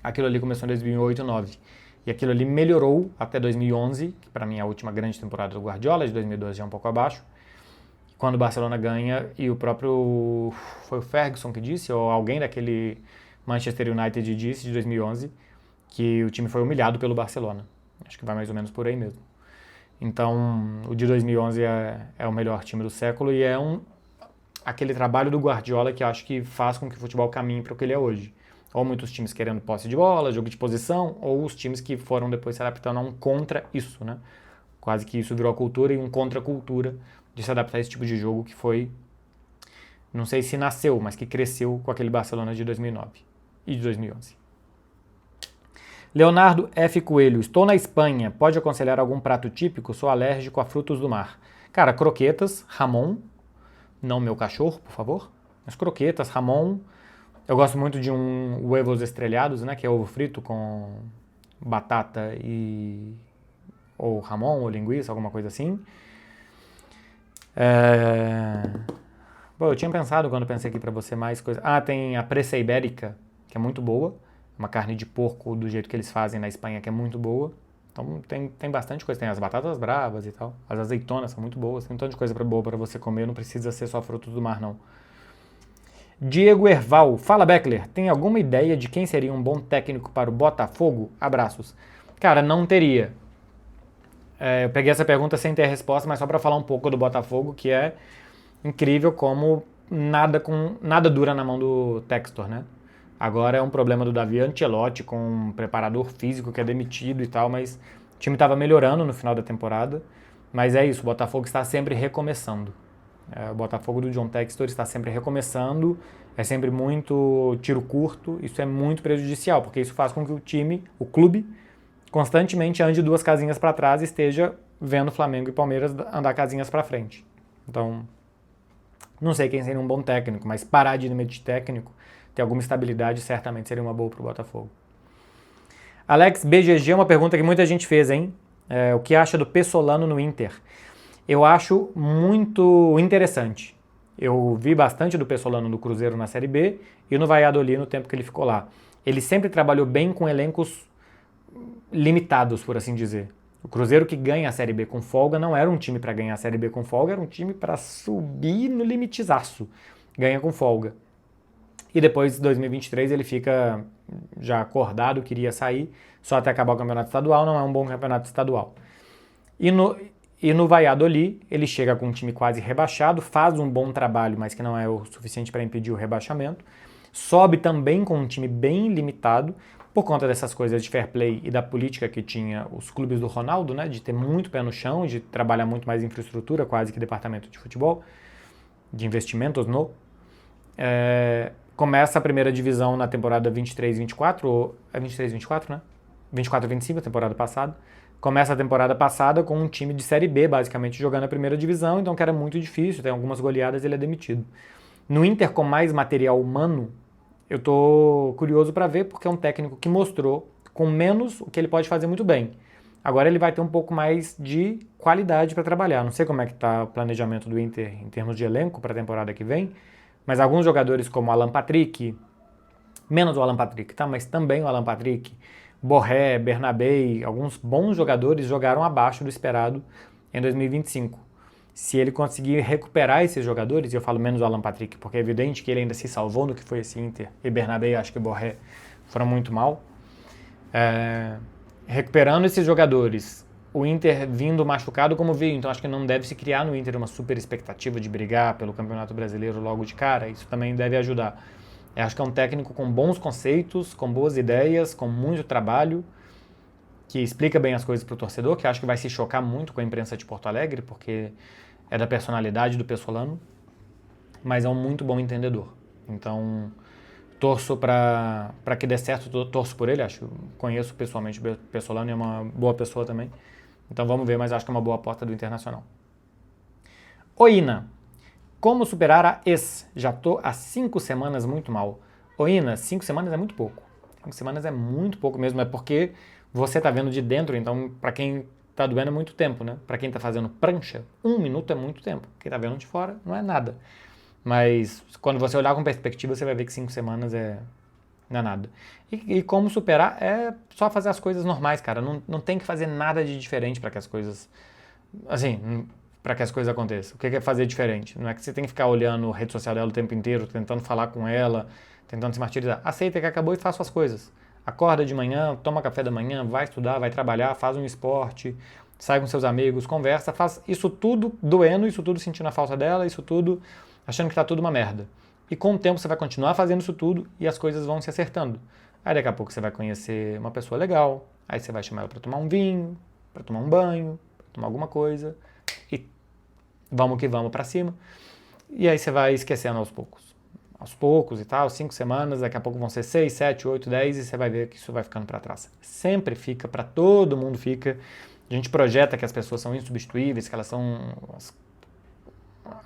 aquilo ali começou em 2008 e 2009. E aquilo ali melhorou até 2011, que para mim é a última grande temporada do Guardiola, de 2012 já é um pouco abaixo, quando o Barcelona ganha, e o próprio, foi o Ferguson que disse, ou alguém daquele Manchester United disse, de 2011, que o time foi humilhado pelo Barcelona. Acho que vai mais ou menos por aí mesmo. Então, o de 2011 é o melhor time do século e é aquele trabalho do Guardiola que acho que faz com que o futebol caminhe para o que ele é hoje. Ou muitos times querendo posse de bola, jogo de posição, ou os times que foram depois se adaptando a um contra isso, né? Quase que isso virou a cultura e um contra-cultura de se adaptar a esse tipo de jogo que foi, não sei se nasceu, mas que cresceu com aquele Barcelona de 2009 e de 2011. Leonardo F. Coelho. Estou na Espanha. Pode aconselhar algum prato típico? Sou alérgico a frutos do mar. Cara, croquetas, jamón. Não meu cachorro, por favor. Mas croquetas, jamón. Eu gosto muito de huevos estrelhados, né? Que é ovo frito com batata e... ou jamón, ou linguiça, alguma coisa assim. Bom, eu tinha pensado quando pensei aqui pra você mais coisas. Tem a presa ibérica, que é muito boa. Uma carne de porco do jeito que eles fazem na Espanha, que é muito boa. Então tem bastante coisa. Tem as batatas bravas e tal. As azeitonas são muito boas. Tem um tanto de coisa boa para você comer. Não precisa ser só frutos do mar, não. Diego Erval. Fala, Beckler. Tem alguma ideia de quem seria um bom técnico para o Botafogo? Abraços. Cara, não teria. Eu peguei essa pergunta sem ter a resposta, mas só para falar um pouco do Botafogo, que é incrível como nada dura na mão do Textor, né? Agora é um problema do Davi Ancelotti com um preparador físico que é demitido e tal, mas o time estava melhorando no final da temporada. Mas é isso, o Botafogo está sempre recomeçando. O Botafogo do John Textor está sempre recomeçando, é sempre muito tiro curto, isso é muito prejudicial, porque isso faz com que o clube, constantemente ande 2 casinhas para trás e esteja vendo Flamengo e Palmeiras andar casinhas para frente. Então, não sei quem seria um bom técnico, mas parar de demitir técnico, ter alguma estabilidade, certamente seria uma boa para o Botafogo. Alex BGG, uma pergunta que muita gente fez, hein? O que acha do Pessolano no Inter? Eu acho muito interessante. Eu vi bastante do Pessolano no Cruzeiro na Série B e no Valladolid no tempo que ele ficou lá. Ele sempre trabalhou bem com elencos limitados, por assim dizer. O Cruzeiro que ganha a Série B com folga não era um time para ganhar a Série B com folga, era um time para subir no limitizaço. Ganha com folga. E depois, em 2023, ele fica já acordado, queria sair, só até acabar o campeonato estadual, não é um bom campeonato estadual. E no Valladolid, ele chega com um time quase rebaixado, faz um bom trabalho, mas que não é o suficiente para impedir o rebaixamento. Sobe também com um time bem limitado, por conta dessas coisas de fair play e da política que tinha os clubes do Ronaldo, né, de ter muito pé no chão, de trabalhar muito mais infraestrutura, quase que departamento de futebol, de investimentos no. Começa a primeira divisão na temporada 23-24, ou é 23-24, né? 24-25, a temporada passada. Começa a temporada passada com um time de Série B, basicamente, jogando a primeira divisão, então que era muito difícil, tem algumas goleadas, ele é demitido. No Inter, com mais material humano, eu tô curioso para ver, porque é um técnico que mostrou, com menos, o que ele pode fazer muito bem. Agora ele vai ter um pouco mais de qualidade para trabalhar. Não sei como é que tá o planejamento do Inter em termos de elenco para a temporada que vem, mas alguns jogadores como Alan Patrick, menos o Alan Patrick, tá? Mas também o Alan Patrick, Borré, Bernabé, alguns bons jogadores jogaram abaixo do esperado em 2025. Se ele conseguir recuperar esses jogadores, e eu falo menos o Alan Patrick, porque é evidente que ele ainda se salvou no que foi esse Inter, e Bernabé, acho que Borré foram muito mal. Recuperando esses jogadores, o Inter vindo machucado como veio, então acho que não deve se criar no Inter uma super expectativa de brigar pelo Campeonato Brasileiro logo de cara, isso também deve ajudar. Eu acho que é um técnico com bons conceitos, com boas ideias, com muito trabalho, que explica bem as coisas para o torcedor, que acho que vai se chocar muito com a imprensa de Porto Alegre, porque é da personalidade do Pessolano, mas é um muito bom entendedor. Então, torço para que dê certo, torço por ele, conheço pessoalmente o Pessolano e é uma boa pessoa também. Então vamos ver, mas acho que é uma boa aposta do Internacional. Oína, como superar a ex? Já tô há 5 semanas muito mal. Oína, 5 semanas é muito pouco. 5 semanas é muito pouco mesmo, é porque você tá vendo de dentro, então para quem tá doendo é muito tempo, né? Para quem tá fazendo prancha, 1 minuto é muito tempo. Quem tá vendo de fora não é nada. Mas quando você olhar com perspectiva, você vai ver que 5 semanas não é nada. E como superar é só fazer as coisas normais, cara. Não tem que fazer nada de diferente para que as coisas... Assim, para que as coisas aconteçam. O que é fazer diferente? Não é que você tem que ficar olhando a rede social dela o tempo inteiro, tentando falar com ela, tentando se martirizar. Aceita que acabou e faz suas coisas. Acorda de manhã, toma café da manhã, vai estudar, vai trabalhar, faz um esporte, sai com seus amigos, conversa, faz isso tudo doendo, isso tudo sentindo a falta dela, isso tudo achando que tá tudo uma merda. E com o tempo você vai continuar fazendo isso tudo e as coisas vão se acertando. Aí daqui a pouco você vai conhecer uma pessoa legal, aí você vai chamar ela para tomar um vinho, para tomar um banho, para tomar alguma coisa e vamos que vamos para cima. E aí você vai esquecendo aos poucos. Aos poucos e tal, 5 semanas, daqui a pouco vão ser 6, 7, 8, 10 e você vai ver que isso vai ficando para trás. Sempre fica, para todo mundo fica. A gente projeta que as pessoas são insubstituíveis, que elas são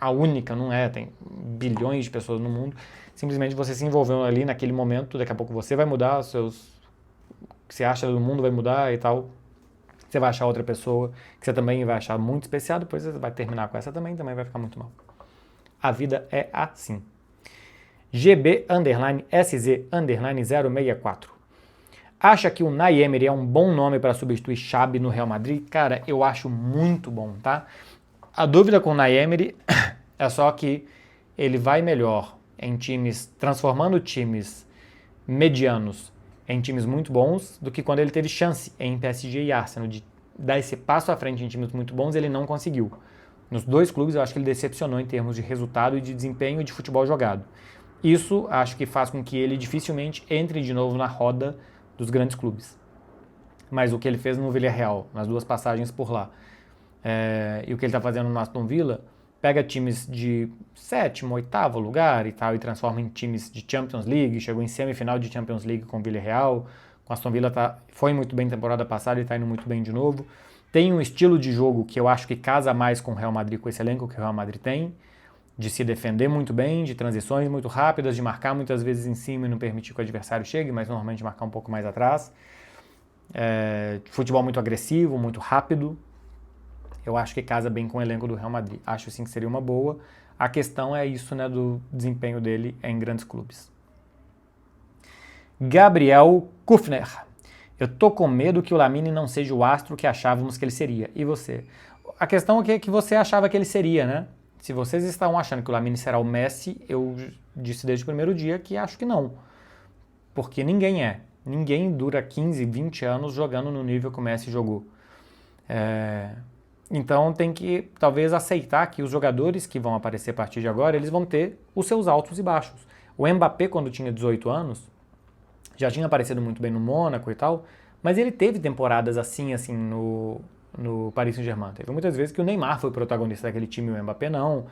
a única, não é? Tem bilhões de pessoas no mundo. Simplesmente você se envolveu ali naquele momento, daqui a pouco você vai mudar, o que você acha do mundo vai mudar e tal. Você vai achar outra pessoa que você também vai achar muito especial, depois você vai terminar com essa também vai ficar muito mal. A vida é assim. GB_SZ_064. Acha que o Unai Emery é um bom nome para substituir Xabi no Real Madrid? Cara, eu acho muito bom, tá? A dúvida com o Unai Emery é só que ele vai melhor em times, transformando times medianos em times muito bons, do que quando ele teve chance em PSG e Arsenal de dar esse passo à frente em times muito bons, ele não conseguiu. Nos dois clubes eu acho que ele decepcionou em termos de resultado e de desempenho e de futebol jogado. Isso acho que faz com que ele dificilmente entre de novo na roda dos grandes clubes. Mas o que ele fez no Villarreal, nas 2 passagens por lá, e o que ele está fazendo no Aston Villa, pega times de 7º, 8º lugar e tal, e transforma em times de Champions League, chegou em semifinal de Champions League com o Villarreal, com o Aston Villa foi muito bem temporada passada e está indo muito bem de novo. Tem um estilo de jogo que eu acho que casa mais com o Real Madrid, com esse elenco que o Real Madrid tem, de se defender muito bem, de transições muito rápidas, de marcar muitas vezes em cima e não permitir que o adversário chegue, mas normalmente marcar um pouco mais atrás. Futebol muito agressivo, muito rápido. eu acho que casa bem com o elenco do Real Madrid. Acho sim que seria uma boa. A questão é isso, né, do desempenho dele em grandes clubes. Gabriel Kufner. Eu tô com medo que o Lamine não seja o astro que achávamos que ele seria. E você? A questão é que você achava que ele seria, né? Se vocês estão achando que o Lamine será o Messi, eu disse desde o primeiro dia que acho que não. Porque ninguém é. Ninguém dura 15, 20 anos jogando no nível que o Messi jogou. Então tem que talvez aceitar que os jogadores que vão aparecer a partir de agora, eles vão ter os seus altos e baixos. O Mbappé, quando tinha 18 anos, já tinha aparecido muito bem no Mônaco e tal, mas ele teve temporadas assim no Paris Saint-Germain. Teve muitas vezes que o Neymar foi o protagonista daquele time e o Mbappé não.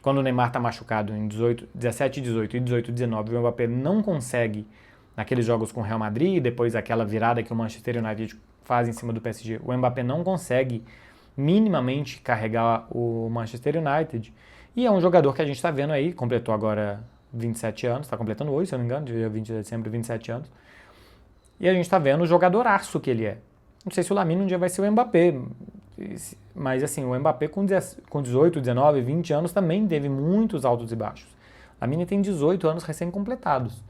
Quando o Neymar está machucado em 17, 18 e 18, 19, o Mbappé não consegue naqueles jogos com o Real Madrid, depois aquela virada que o Manchester United faz em cima do PSG, o Mbappé não consegue minimamente carregar o Manchester United. E é um jogador que a gente está vendo aí, completou agora 27 anos, está completando hoje, se eu não me engano, dia 20 de dezembro, 27 anos. E a gente está vendo o jogadoraço que ele é. Não sei se o Lamine um dia vai ser o Mbappé, mas assim, o Mbappé com 18, 19, 20 anos também teve muitos altos e baixos. O Lamine tem 18 anos recém-completados.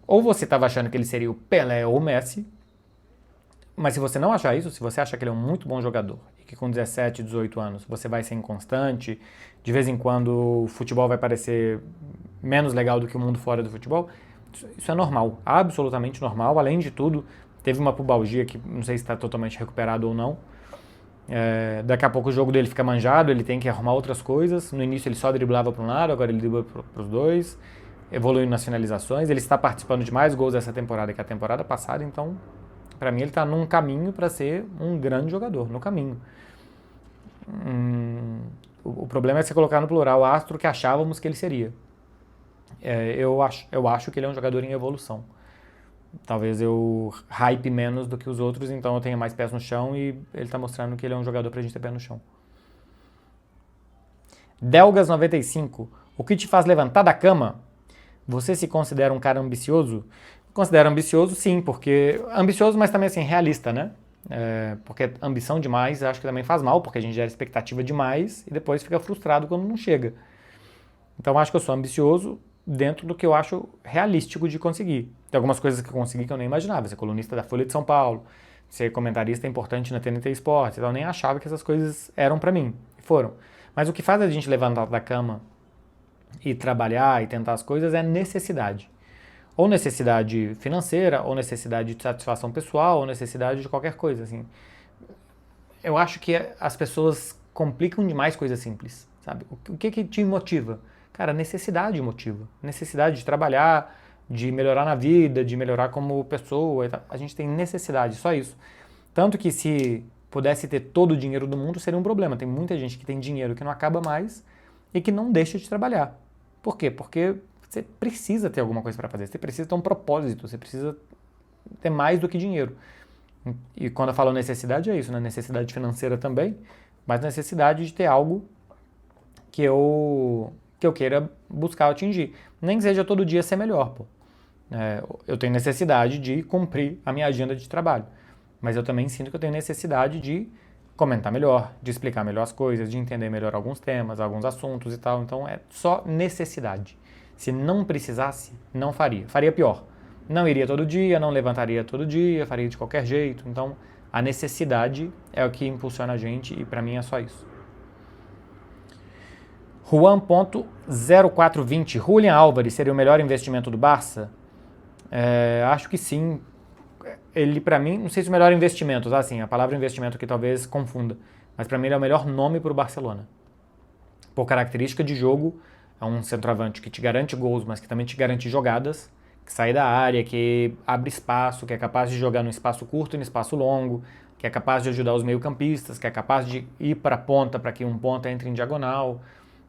Ou você estava achando que ele seria o Pelé ou o Messi, mas se você não achar isso, se você acha que ele é um muito bom jogador e que com 17, 18 anos você vai ser inconstante, de vez em quando o futebol vai parecer menos legal do que o mundo fora do futebol, isso é normal, absolutamente normal. Além de tudo, teve uma pubalgia que não sei se está totalmente recuperado ou não. Daqui a pouco o jogo dele fica manjado, ele tem que arrumar outras coisas. No início ele só driblava para um lado, agora ele dribla para os dois, evoluindo nas finalizações. Ele está participando de mais gols essa temporada que a temporada passada, então para mim ele está num caminho para ser um grande jogador, no caminho. O problema é você colocar no plural o astro que achávamos que ele seria. Eu acho que ele é um jogador em evolução. Talvez eu hype menos do que os outros, então eu tenha mais pés no chão e ele está mostrando que ele é um jogador pra gente ter pé no chão. Delgas95. O que te faz levantar da cama? Você se considera um cara ambicioso? Considero ambicioso, sim, porque ambicioso, mas também assim, realista, né? Porque ambição demais acho que também faz mal, porque a gente gera expectativa demais e depois fica frustrado quando não chega. Então acho que eu sou ambicioso dentro do que eu acho realístico de conseguir. Tem algumas coisas que eu consegui que eu nem imaginava. Ser colunista da Folha de São Paulo, ser comentarista importante na TNT Esportes, então eu nem achava que essas coisas eram pra mim. E foram. Mas o que faz a gente levantar da cama e trabalhar e tentar as coisas é necessidade. Ou necessidade financeira, ou necessidade de satisfação pessoal, ou necessidade de qualquer coisa, assim. Eu acho que as pessoas complicam demais coisas simples, sabe? O que te motiva? Cara, necessidade motiva. Necessidade de trabalhar, de melhorar na vida, de melhorar como pessoa. A gente tem necessidade, só isso. Tanto que se pudesse ter todo o dinheiro do mundo, seria um problema. Tem muita gente que tem dinheiro que não acaba mais e que não deixa de trabalhar. Por quê? Porque você precisa ter alguma coisa para fazer, você precisa ter um propósito, você precisa ter mais do que dinheiro. E quando eu falo necessidade é isso, né? Necessidade financeira também, mas necessidade de ter algo que eu queira buscar atingir. Nem que seja todo dia ser melhor, pô. Eu tenho necessidade de cumprir a minha agenda de trabalho, mas eu também sinto que eu tenho necessidade de comentar melhor, de explicar melhor as coisas, de entender melhor alguns temas, alguns assuntos e tal. Então é só necessidade. Se não precisasse, não faria. Faria pior. Não iria todo dia, não levantaria todo dia, faria de qualquer jeito. Então a necessidade é o que impulsiona a gente e para mim é só isso. Juan.0420. Julian Álvares seria o melhor investimento do Barça? Acho que sim. Ele, para mim, não sei se o melhor investimento, tá? Assim, a palavra investimento aqui talvez confunda, mas para mim ele é o melhor nome para o Barcelona. Por característica de jogo, é um centroavante que te garante gols, mas que também te garante jogadas, que sai da área, que abre espaço, que é capaz de jogar no espaço curto e no espaço longo, que é capaz de ajudar os meio-campistas, que é capaz de ir para a ponta para que um ponta entre em diagonal.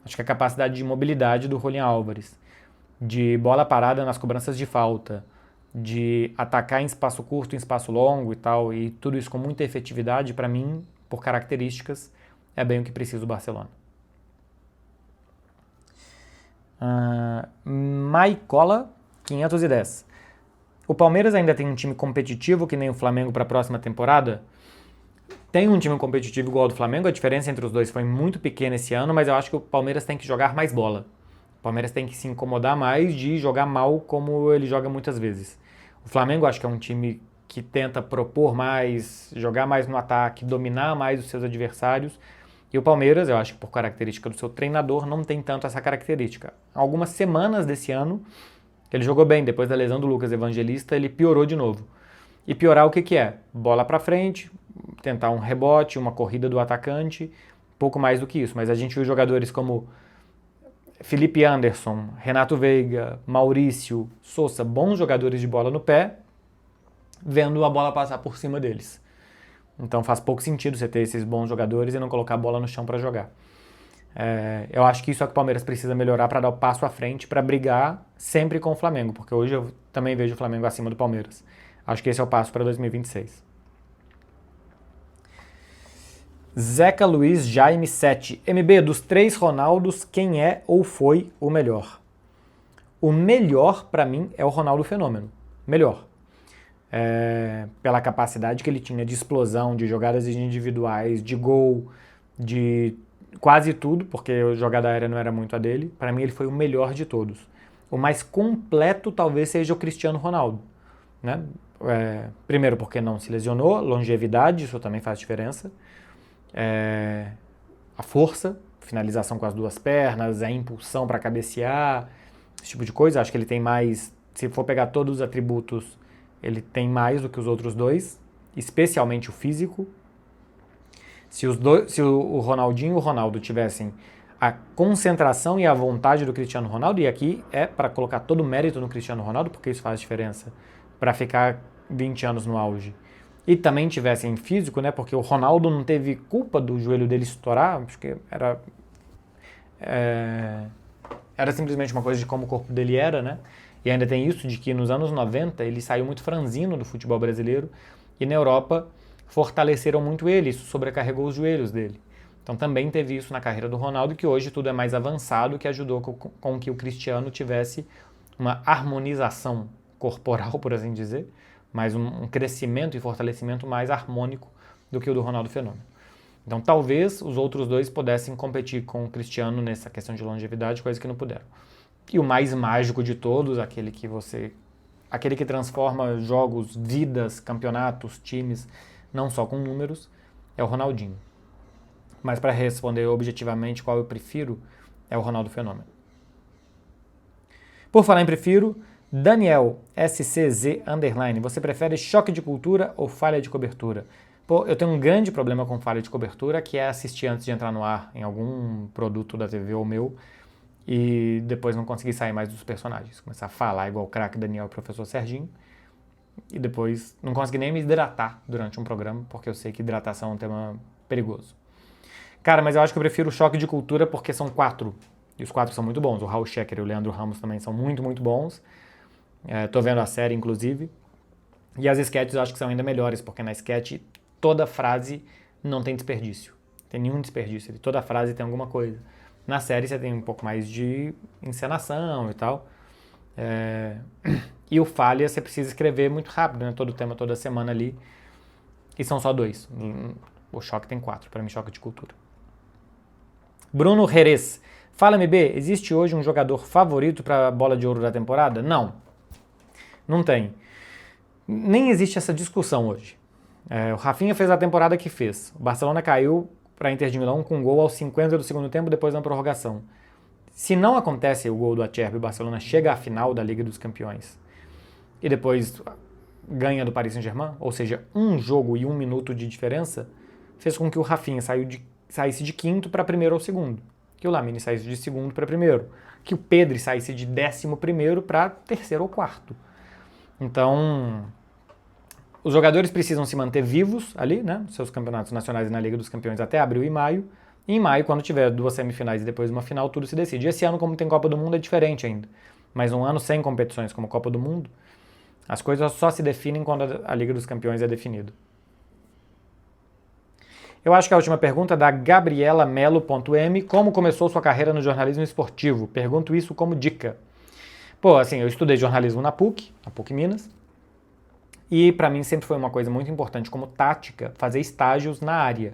Acho que a capacidade de mobilidade do Julian Álvares, de bola parada nas cobranças de falta, de atacar em espaço curto, em espaço longo e tal, e tudo isso com muita efetividade, para mim, por características, é bem o que precisa o Barcelona. Maicola, 510. O Palmeiras ainda tem um time competitivo que nem o Flamengo para a próxima temporada? tem um time competitivo igual ao do Flamengo, a diferença entre os dois foi muito pequena esse ano, mas eu acho que o Palmeiras tem que jogar mais bola. O Palmeiras tem que se incomodar mais de jogar mal como ele joga muitas vezes. O Flamengo acho que é um time que tenta propor mais, jogar mais no ataque, dominar mais os seus adversários. E o Palmeiras, eu acho que por característica do seu treinador, não tem tanto essa característica. Algumas semanas desse ano, ele jogou bem, depois da lesão do Lucas Evangelista, ele piorou de novo. E piorar o que é? Bola pra frente, tentar um rebote, uma corrida do atacante, pouco mais do que isso. Mas a gente viu jogadores como Felipe Anderson, Renato Veiga, Maurício, Sousa, bons jogadores de bola no pé, vendo a bola passar por cima deles. Então faz pouco sentido você ter esses bons jogadores e não colocar a bola no chão para jogar. Eu acho que isso é o que o Palmeiras precisa melhorar para dar o passo à frente, para brigar sempre com o Flamengo, porque hoje eu também vejo o Flamengo acima do Palmeiras. Acho que esse é o passo para 2026. Zeca Luiz Jaime 7. MB, dos 3 Ronaldos, quem é ou foi o melhor? O melhor, para mim, é o Ronaldo Fenômeno. Melhor. Pela capacidade que ele tinha de explosão, de jogadas individuais, de gol, de quase tudo, porque a jogada aérea não era muito a dele. Para mim, ele foi o melhor de todos. O mais completo talvez seja o Cristiano Ronaldo, né? Primeiro porque não se lesionou, longevidade, isso também faz diferença. A força, finalização com as 2 pernas, a impulsão para cabecear, esse tipo de coisa. Acho que ele tem mais, se for pegar todos os atributos, ele tem mais do que os outros dois, especialmente o físico. Se o Ronaldinho e o Ronaldo tivessem a concentração e a vontade do Cristiano Ronaldo, e aqui é para colocar todo o mérito no Cristiano Ronaldo, porque isso faz diferença para ficar 20 anos no auge, e também tivessem físico, né? Porque o Ronaldo não teve culpa do joelho dele estourar, acho que era simplesmente uma coisa de como o corpo dele era, né? E ainda tem isso de que nos anos 90 ele saiu muito franzino do futebol brasileiro e na Europa fortaleceram muito ele, isso sobrecarregou os joelhos dele. Então também teve isso na carreira do Ronaldo, que hoje tudo é mais avançado, que ajudou com que o Cristiano tivesse uma harmonização corporal, por assim dizer, mas um crescimento e fortalecimento mais harmônico do que o do Ronaldo Fenômeno. Então talvez os outros dois pudessem competir com o Cristiano nessa questão de longevidade, coisa que não puderam. E o mais mágico de todos, aquele que transforma jogos, vidas, campeonatos, times, não só com números, é o Ronaldinho. Mas para responder objetivamente qual eu prefiro, é o Ronaldo Fenômeno. Por falar em prefiro, Daniel SCZ _, você prefere choque de cultura ou falha de cobertura? Pô, eu tenho um grande problema com falha de cobertura, que é assistir antes de entrar no ar em algum produto da TV ou meu, e depois não conseguir sair mais dos personagens. Começar a falar igual o craque Daniel e o professor Serginho, e depois não conseguir nem me hidratar durante um programa, porque eu sei que hidratação é um tema perigoso. Cara, mas eu acho que eu prefiro o choque de cultura porque são 4, e os 4 são muito bons. O Raul Schecker e o Leandro Ramos também são muito, muito bons. Tô vendo a série, inclusive. E as sketches eu acho que são ainda melhores, porque na sketch toda frase não tem desperdício. Não tem nenhum desperdício. Toda frase tem alguma coisa. Na série você tem um pouco mais de encenação e tal. E o falha você precisa escrever muito rápido, né? Todo tema, toda semana ali. E são só 2. O choque tem 4. Para mim, choque de cultura. Bruno Jerez. Fala, MB, existe hoje um jogador favorito para a bola de ouro da temporada? Não. Não tem. Nem existe essa discussão hoje. O Rafinha fez a temporada que fez. O Barcelona caiu para a Inter de Milão com um gol aos 50 do segundo tempo, depois da prorrogação. Se não acontece o gol do Acerbi e o Barcelona chega à final da Liga dos Campeões e depois ganha do Paris Saint-Germain, ou seja, um jogo e 1 minuto de diferença, fez com que o Rafinha saísse de quinto para primeiro ou segundo, que o Lamine saísse de segundo para primeiro, que o Pedri saísse de 11º para terceiro ou quarto. Então, os jogadores precisam se manter vivos ali, né, nos seus campeonatos nacionais e na Liga dos Campeões até abril e maio. E em maio, quando tiver 2 semifinais e depois uma final, tudo se decide. Esse ano, como tem Copa do Mundo, é diferente ainda. Mas um ano sem competições como Copa do Mundo, as coisas só se definem quando a Liga dos Campeões é definida. Eu acho que a última pergunta é da Gabriela Melo.m. Como começou sua carreira no jornalismo esportivo? Pergunto isso como dica. Pô, assim, eu estudei jornalismo na PUC Minas. E para mim sempre foi uma coisa muito importante como tática fazer estágios na área.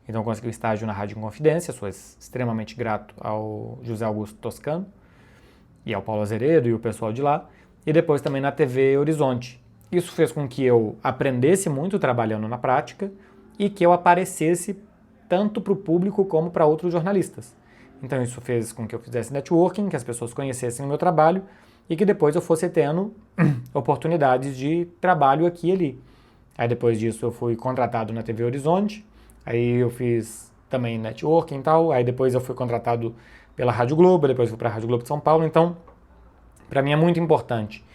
Então eu consegui um estágio na Rádio Inconfidência, sou extremamente grato ao José Augusto Toscano e ao Paulo Azeredo e o pessoal de lá. E depois também na TV Horizonte. Isso fez com que eu aprendesse muito trabalhando na prática e que eu aparecesse tanto para o público como para outros jornalistas. Então isso fez com que eu fizesse networking, que as pessoas conhecessem o meu trabalho e que depois eu fosse tendo oportunidades de trabalho aqui e ali. Aí depois disso eu fui contratado na TV Horizonte, aí eu fiz também networking e tal, aí depois eu fui contratado pela Rádio Globo, depois fui para a Rádio Globo de São Paulo, então para mim é muito importante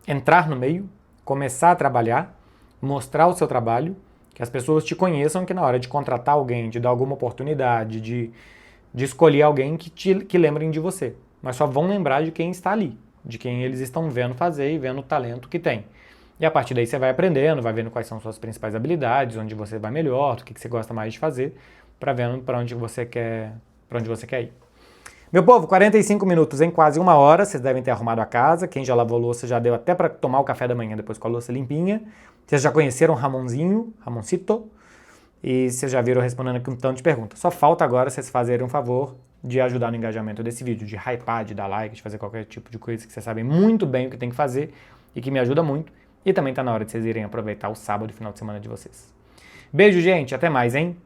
entrar no meio, começar a trabalhar, mostrar o seu trabalho, que as pessoas te conheçam, que na hora de contratar alguém, de dar alguma oportunidade, de escolher alguém que lembrem de você. Mas só vão lembrar de quem está ali, de quem eles estão vendo fazer e vendo o talento que tem. E a partir daí você vai aprendendo, vai vendo quais são suas principais habilidades, onde você vai melhor, o que você gosta mais de fazer, para vendo para onde você quer ir. Meu povo, 45 minutos em quase uma hora, vocês devem ter arrumado a casa, quem já lavou louça já deu até para tomar o café da manhã depois com a louça limpinha, vocês já conheceram Ramoncito, e vocês já viram respondendo aqui um tanto de perguntas. Só falta agora vocês fazerem um favor de ajudar no engajamento desse vídeo, de hypar, de dar like, de fazer qualquer tipo de coisa que vocês sabem muito bem o que tem que fazer e que me ajuda muito. E também tá na hora de vocês irem aproveitar o sábado e final de semana de vocês. Beijo, gente, até mais, hein?